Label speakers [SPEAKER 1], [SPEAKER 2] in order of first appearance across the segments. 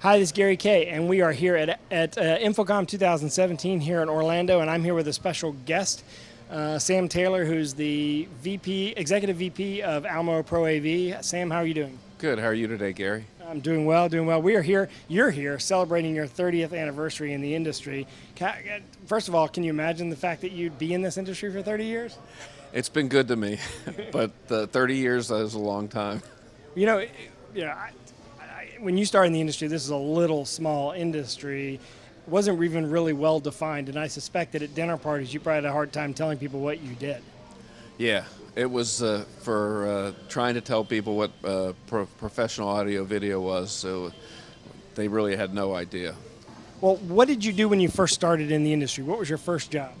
[SPEAKER 1] Hi, this is Gary Kayye, and we are here at InfoComm 2017 here in Orlando, and I'm here with a special guest, Sam Taylor, who's the Executive VP of Almo Pro AV. Sam, how are you doing?
[SPEAKER 2] Good. How are you today, Gary?
[SPEAKER 1] I'm doing well, doing well. We are here, you're here, celebrating your 30th anniversary in the industry. First of all, can you imagine the fact that you'd be in this industry for 30 years?
[SPEAKER 2] It's been good to me, but 30 years is a long time.
[SPEAKER 1] You know, when you started in the industry, this is a little small industry. It wasn't even really well defined, and I suspect that at dinner parties you probably had a hard time telling people what you did.
[SPEAKER 2] Yeah, it was for trying to tell people what professional audio video was, so they really had no idea.
[SPEAKER 1] Well, what did you do when you first started in the industry? What was your first job?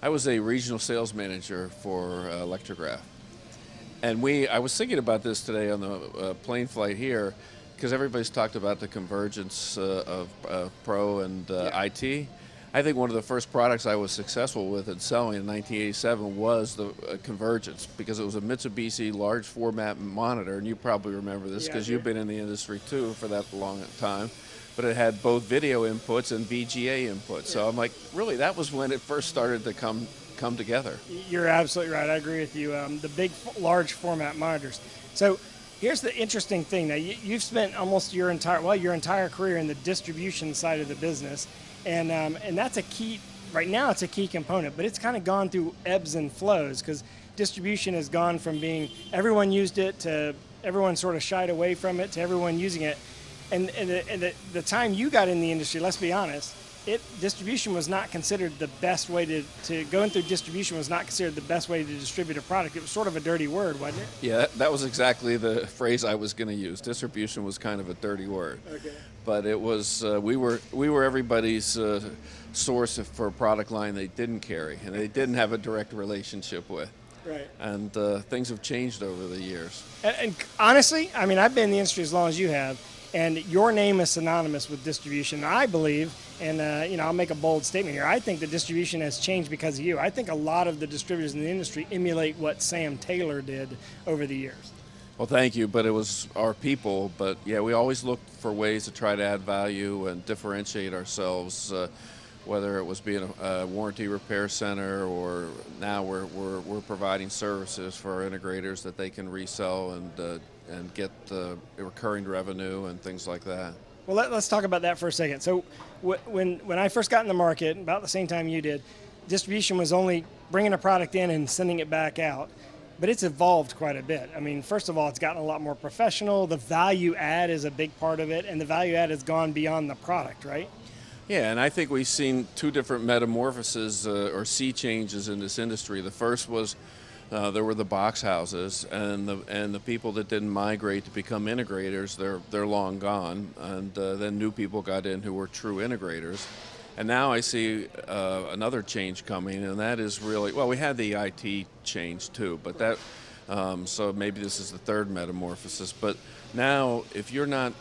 [SPEAKER 2] I was a regional sales manager for Electrograph. And I was thinking about this today on the plane flight here, because everybody's talked about the convergence of Pro and IT. I think one of the first products I was successful with in selling in 1987 was the convergence, because it was a Mitsubishi large format monitor, and you probably remember this because you've been in the industry too for that long time. But it had both video inputs and VGA inputs. So I'm like, really, that was when it first started to come together.
[SPEAKER 1] You're absolutely right. I agree with you. The big, large format monitors. So here's the interesting thing. Now, you've spent almost your entire career in the distribution side of the business, and that's a key. Right now, it's a key component, but it's kind of gone through ebbs and flows, because distribution has gone from being everyone used it to everyone sort of shied away from it to everyone using it. And the time you got in the industry, let's be honest, distribution was not considered the best way to going through distribution was not considered the best way to distribute a product. It was sort of a dirty word, wasn't it?
[SPEAKER 2] Yeah, that was exactly the phrase I was going to use. Distribution was kind of a dirty word.
[SPEAKER 1] Okay.
[SPEAKER 2] But it was we were everybody's source for a product line they didn't carry and they didn't have a direct relationship with.
[SPEAKER 1] Right.
[SPEAKER 2] And things have changed over the years.
[SPEAKER 1] And honestly, I mean, I've been in the industry as long as you have, and your name is synonymous with distribution. I believe, and I'll make a bold statement here, I think the distribution has changed because of you. I think a lot of the distributors in the industry emulate what Sam Taylor did over the years.
[SPEAKER 2] Well, thank you, but it was our people. But yeah, we always looked for ways to try to add value and differentiate ourselves, whether it was being a warranty repair center, or now we're providing services for our integrators that they can resell and get recurring revenue and things like that.
[SPEAKER 1] Well, let's talk about that for a second. So when I first got in the market, about the same time you did, distribution was only bringing a product in and sending it back out. But it's evolved quite a bit. I mean, first of all, it's gotten a lot more professional. The value add is a big part of it, and the value add has gone beyond the product, right?
[SPEAKER 2] Yeah, and I think we've seen two different metamorphoses or sea changes in this industry. The first was there were the box houses, and the people that didn't migrate to become integrators, they're long gone, and then new people got in who were true integrators. And now I see another change coming, and that is really, well, we had the IT change too, but that so maybe this is the third metamorphosis. But now, if you're not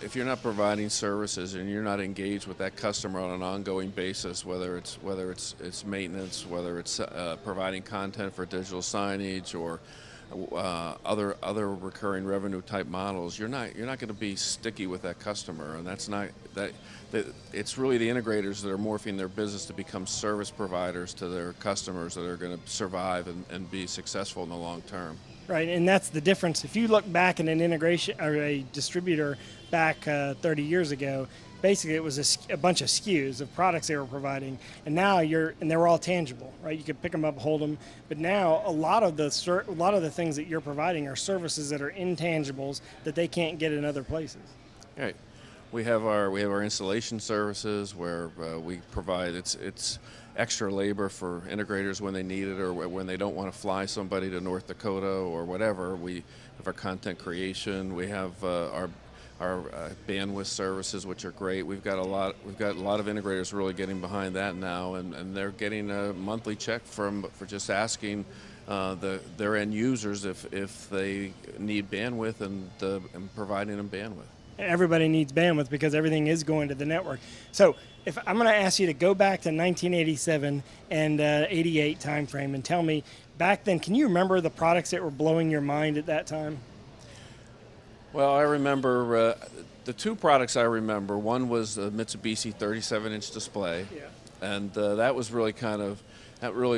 [SPEAKER 2] providing services and you're not engaged with that customer on an ongoing basis, whether it's maintenance, whether it's providing content for digital signage or other recurring revenue type models, you're not going to be sticky with that customer, and that's not that. It's really the integrators that are morphing their business to become service providers to their customers that are going to survive and be successful in the long term.
[SPEAKER 1] Right, and that's the difference. If you look back at an integration or a distributor back 30 years ago, basically it was a bunch of SKUs of products they were providing, and now they were all tangible, right? You could pick them up, hold them, but now a lot of the things that you're providing are services that are intangibles that they can't get in other places.
[SPEAKER 2] Right. We have our installation services where we provide it's extra labor for integrators when they need it or when they don't want to fly somebody to North Dakota or whatever. We have our content creation. We have our bandwidth services, which are great. We've got a lot of integrators really getting behind that now, and they're getting a monthly check for just asking their end users if they need bandwidth and providing them bandwidth.
[SPEAKER 1] Everybody needs bandwidth because everything is going to the network. So if I'm going to ask you to go back to 1987 and 88 timeframe and tell me, back then, can you remember the products that were blowing your mind at that time?
[SPEAKER 2] Well, I remember the two products I remember, one was a Mitsubishi 37-inch display, and that was really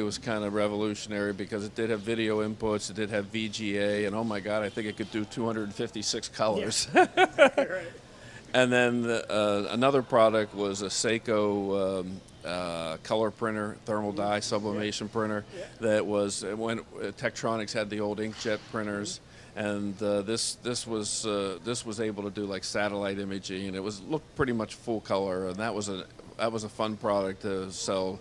[SPEAKER 2] was kind of revolutionary because it did have video inputs, it did have VGA, and oh my God, I think it could do 256 colors.
[SPEAKER 1] Yeah. Right.
[SPEAKER 2] And then another product was a Seiko color printer, thermal dye sublimation printer, that was when Tektronix had the old inkjet printers, and this was able to do like satellite imaging, and it looked pretty much full color, and that was a fun product to sell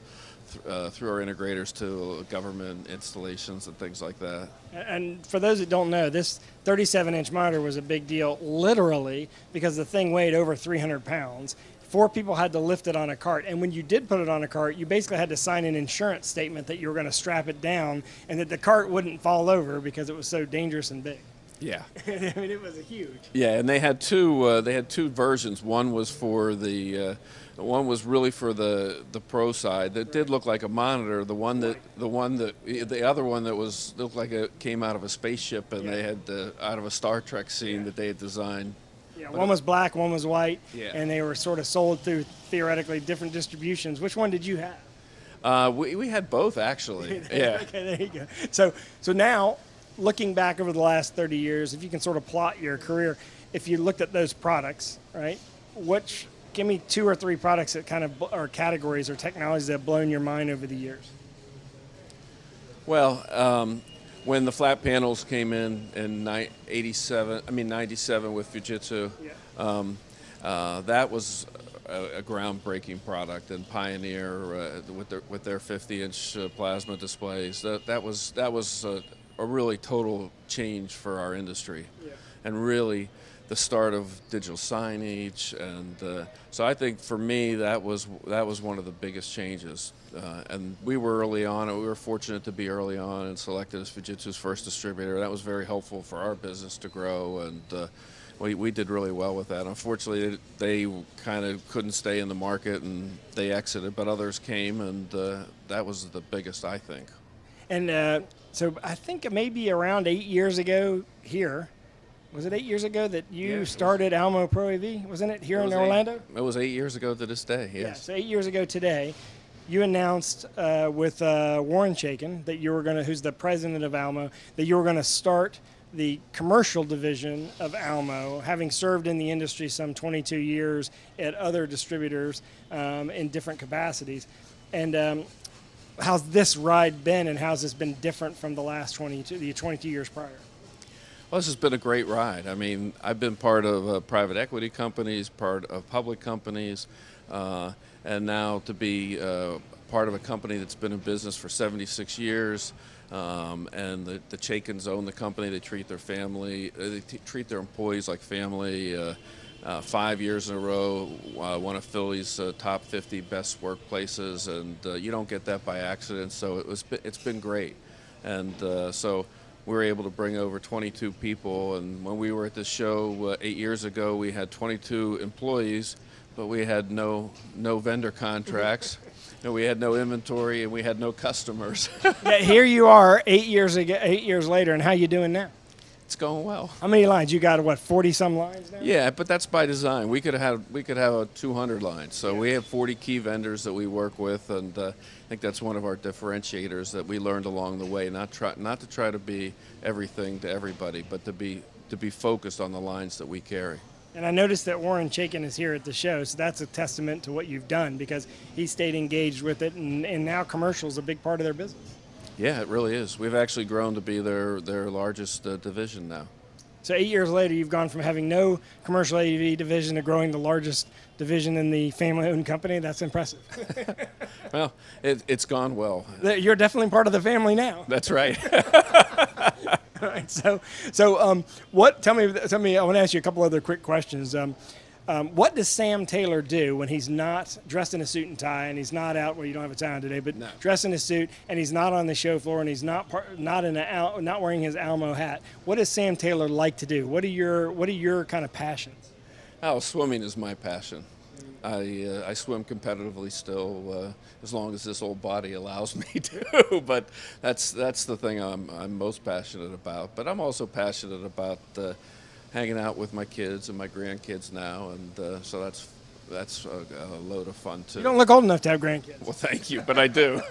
[SPEAKER 2] through our integrators to government installations and things like that.
[SPEAKER 1] And for those that don't know, this 37-inch monitor was a big deal, literally, because the thing weighed over 300 pounds. 4 people had to lift it on a cart, and when you did put it on a cart, you basically had to sign an insurance statement that you were going to strap it down and that the cart wouldn't fall over because it was so dangerous and big.
[SPEAKER 2] Yeah.
[SPEAKER 1] I mean, it was huge.
[SPEAKER 2] Yeah, and they had two versions. One was for one was really for the pro side that did look like a monitor. The other one that looked like it came out of a spaceship, and they had out of a Star Trek scene that they had designed.
[SPEAKER 1] Yeah, one was black, one was white,
[SPEAKER 2] Yeah.
[SPEAKER 1] and they were sort of sold through theoretically different distributions. Which one did you have?
[SPEAKER 2] We had both, actually. Yeah.
[SPEAKER 1] Okay, there you go. So now, looking back over the last 30 years, if you can sort of plot your career, if you looked at those products, right, give me 2 or 3 products that kind of are categories or technologies that have blown your mind over the years.
[SPEAKER 2] Well, when the flat panels came in 97 with Fujitsu, that was a groundbreaking product, and Pioneer with their 50-inch plasma displays. That was a really total change for our industry, and really the start of digital signage, and so I think for me that was one of the biggest changes. And we were early on, and we were fortunate to be early on and selected as Fujitsu's first distributor. That was very helpful for our business to grow, and we did really well with that. Unfortunately, they kind of couldn't stay in the market, and they exited, but others came, and that was the biggest, I think.
[SPEAKER 1] And so I think maybe around 8 years ago here, was it 8 years ago that you started Almo Pro AV? Wasn't it here in Orlando?
[SPEAKER 2] It was 8 years ago to this day, yes.
[SPEAKER 1] Yeah, so 8 years ago today, you announced with Warren Chaikin, that you were going to, who's the president of Almo, that you were going to start the commercial division of Almo, having served in the industry some 22 years at other distributors in different capacities. And how's this ride been, and how's this been different from the last 22 years prior?
[SPEAKER 2] Well, this has been a great ride. I mean, I've been part of private equity companies, part of public companies, and now to be part of a company that's been in business for 76 years, and the Chaikins own the company. They treat their family, they treat their employees like family. 5 years in a row, one of Philly's top 50 best workplaces, and you don't get that by accident. So it's been great, and so we were able to bring over 22 people. And when we were at this show 8 years ago, we had 22 employees, but we had no vendor contracts. We had no inventory, and we had no customers.
[SPEAKER 1] Yeah, here you are 8 years later, and how you doing now?
[SPEAKER 2] It's going well.
[SPEAKER 1] How many lines? You got, what, 40-some lines now?
[SPEAKER 2] Yeah, but that's by design. We could have a 200 lines. So we have 40 key vendors that we work with, and I think that's one of our differentiators that we learned along the way. Not to try to be everything to everybody, but to be focused on the lines that we carry.
[SPEAKER 1] And I noticed that Warren Chaikin is here at the show, so that's a testament to what you've done, because he stayed engaged with it, and now commercial is a big part of their business.
[SPEAKER 2] Yeah, it really is. We've actually grown to be their largest division now.
[SPEAKER 1] So 8 years later, you've gone from having no commercial AV division to growing the largest division in the family-owned company. That's impressive.
[SPEAKER 2] Well, it's gone well.
[SPEAKER 1] You're definitely part of the family now.
[SPEAKER 2] That's right.
[SPEAKER 1] All right. So what? Tell me. I want to ask you a couple other quick questions. What does Sam Taylor do when he's not dressed in a suit and tie, and he's not out? Well, you don't have a tie on today, but dressed in a suit, and he's not on the show floor, and he's not wearing his Almo hat. What does Sam Taylor like to do? What are your kind of passions?
[SPEAKER 2] Oh, swimming is my passion. I swim competitively still, as long as this old body allows me to. But that's the thing I'm most passionate about. But I'm also passionate about hanging out with my kids and my grandkids now, and so that's a load of fun too.
[SPEAKER 1] You don't look old enough to have grandkids.
[SPEAKER 2] Well, thank you, but I do.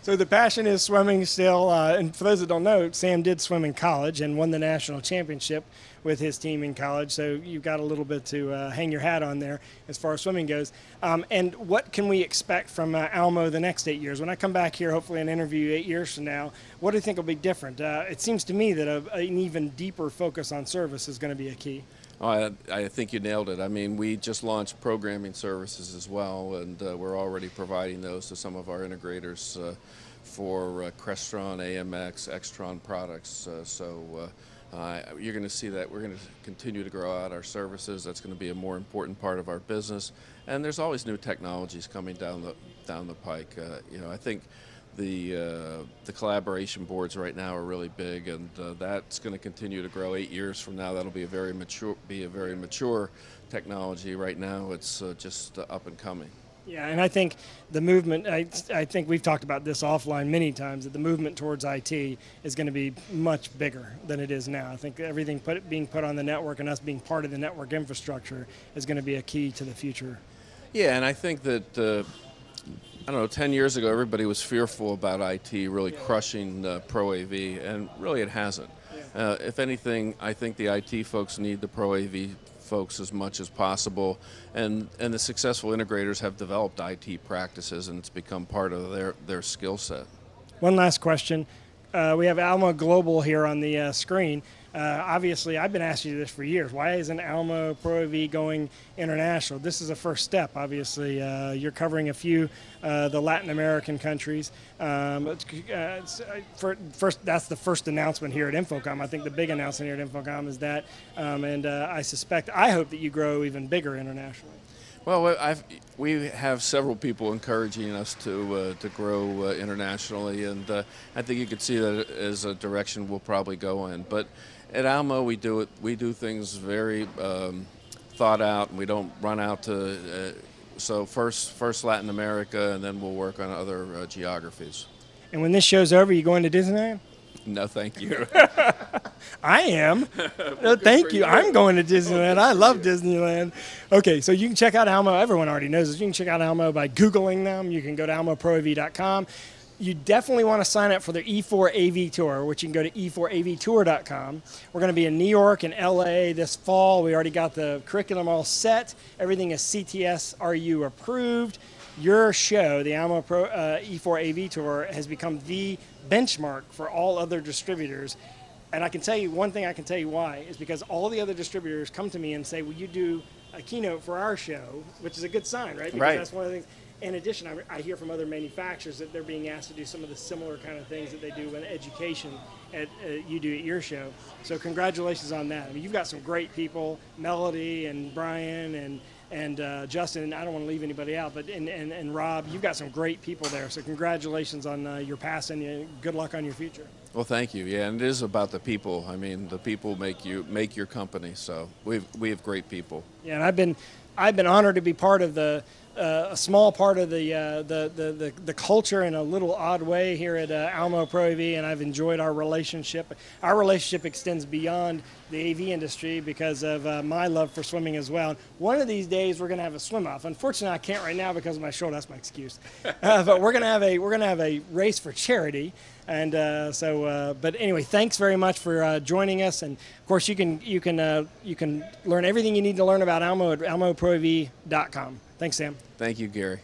[SPEAKER 1] So the passion is swimming still, and for those that don't know, Sam did swim in college and won the national championship with his team in college, so you've got a little bit to hang your hat on there as far as swimming goes. And what can we expect from Almo the next 8 years? When I come back here, hopefully an interview 8 years from now, what do you think will be different? It seems to me that an even deeper focus on service is going to be a key.
[SPEAKER 2] Oh, I think you nailed it. I mean, we just launched programming services as well, and we're already providing those to some of our integrators for Crestron, AMX, Extron products. You're going to see that we're going to continue to grow out our services. That's going to be a more important part of our business. And there's always new technologies coming down the pike. I think the collaboration boards right now are really big, and that's going to continue to grow. 8 years from now, that'll be a very mature technology. Right now, it's just up and coming.
[SPEAKER 1] Yeah, and I think the movement, I think we've talked about this offline many times, that the movement towards IT is going to be much bigger than it is now. I think everything being put on the network and us being part of the network infrastructure is going to be a key to the future.
[SPEAKER 2] Yeah, and I think that, I don't know, 10 years ago, everybody was fearful about IT really crushing Pro AV, and really it hasn't. Yeah. If anything, I think the IT folks need the Pro AV folks as much as possible, and the successful integrators have developed IT practices, and it's become part of their skill set.
[SPEAKER 1] One last question. We have Almo Global here on the screen. Obviously, I've been asking you this for years. Why isn't Almo Pro AV going international? This is a first step, obviously. You're covering a few the Latin American countries. That's the first announcement here at InfoComm. I think the big announcement here at InfoComm is that, and I hope that you grow even bigger internationally.
[SPEAKER 2] Well, we have several people encouraging us to grow internationally, and I think you could see that as a direction we'll probably go in. But at Almo, we do things very thought out, and we don't run out to. So first Latin America, and then we'll work on other geographies. And
[SPEAKER 1] when this show's over, you going to Disneyland?
[SPEAKER 2] No, thank you.
[SPEAKER 1] I am. No, thank you. I'm going to Disneyland. I love Disneyland. Okay, so you can check out Almo. Everyone already knows this. You can check out Almo by Googling them. You can go to almoproav.com. You definitely want to sign up for their E4 AV Tour, which you can go to e4avtour.com. We're going to be in New York and LA this fall. We already got the curriculum all set. Everything is CTS-RU approved. Your show, the Almo Pro E4 AV Tour, has become the benchmark for all other distributors. And I can tell you one thing, I can tell you why, is because all the other distributors come to me and say, will you do a keynote for our show, which is a good sign, right? Because that's one of the things. In addition, I hear from other manufacturers that they're being asked to do some of the similar kind of things that they do in education you do at your show. So congratulations on that. I mean, you've got some great people, Melody and Brian and Justin. I don't want to leave anybody out, but and Rob, you've got some great people there. So congratulations on your past, and good luck on your future. Well, thank you. Yeah, and it is about the people. I mean, the people make your company. So we have great people. Yeah, and I've been honored to be part of a small part of the culture in a little odd way here at Almo Pro AV, and I've enjoyed our relationship. Our relationship extends beyond the AV industry because of my love for swimming as well. One of these days we're going to have a swim off. Unfortunately, I can't right now because of my shoulder. That's my excuse. But we're going to have a race for charity. And but anyway, thanks very much for joining us. And of course, you can learn everything you need to learn about Almo at almoproav.com. Thanks, Sam.
[SPEAKER 2] Thank you, Gary.